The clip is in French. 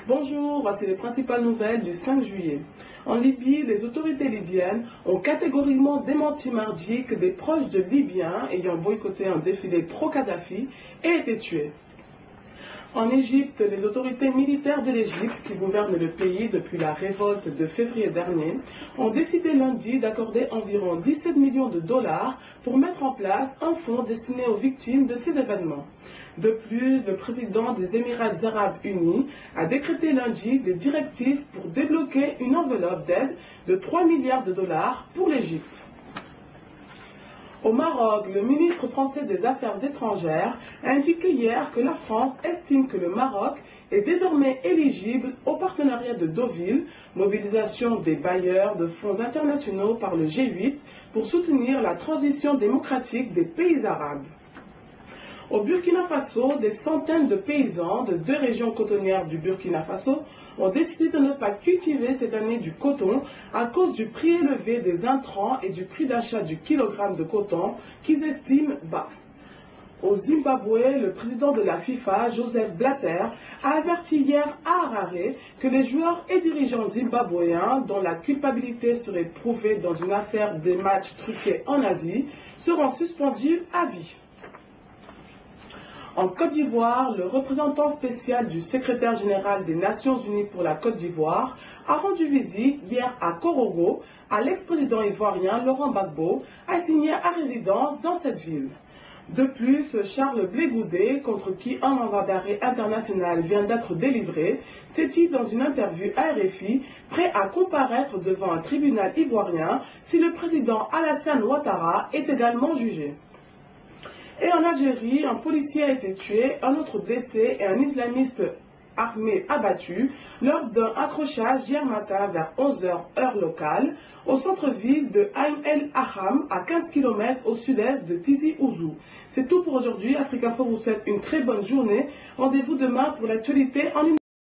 Bonjour, voici les principales nouvelles du 5 juillet. En Libye, les autorités libyennes ont catégoriquement démenti mardi que des proches de Libyens ayant boycotté un défilé pro-Kadhafi aient été tués. En Égypte, les autorités militaires de l'Égypte, qui gouvernent le pays depuis la révolte de février dernier, ont décidé lundi d'accorder environ 17 millions de dollars pour mettre en place un fonds destiné aux victimes de ces événements. De plus, le président des Émirats arabes unis a décrété lundi des directives pour débloquer une enveloppe d'aide de 3 milliards de dollars pour l'Égypte. Au Maroc, le ministre français des Affaires étrangères a indiqué hier que la France estime que le Maroc est désormais éligible au partenariat de Deauville, mobilisation des bailleurs de fonds internationaux par le G8 pour soutenir la transition démocratique des pays arabes. Au Burkina Faso, des centaines de paysans de 2 régions cotonnières du Burkina Faso ont décidé de ne pas cultiver cette année du coton à cause du prix élevé des intrants et du prix d'achat du kilogramme de coton qu'ils estiment bas. Au Zimbabwe, le président de la FIFA, Joseph Blatter, a averti hier à Harare que les joueurs et dirigeants zimbabwéens dont la culpabilité serait prouvée dans une affaire des matchs truqués en Asie seront suspendus à vie. En Côte d'Ivoire, le représentant spécial du secrétaire général des Nations Unies pour la Côte d'Ivoire a rendu visite hier à Korogo à l'ex-président ivoirien Laurent Gbagbo, assigné à résidence dans cette ville. De plus, Charles Blé Goudé, contre qui un mandat d'arrêt international vient d'être délivré, s'est dit dans une interview à RFI prêt à comparaître devant un tribunal ivoirien si le président Alassane Ouattara est également jugé. Et en Algérie, un policier a été tué, un autre blessé et un islamiste armé abattu lors d'un accrochage hier matin vers 11 h heure locale au centre-ville de Ain El Aham, à 15 km au sud-est de Tizi Ouzou. C'est tout pour aujourd'hui. Africa 4 vous souhaite une très bonne journée. Rendez-vous demain pour l'actualité en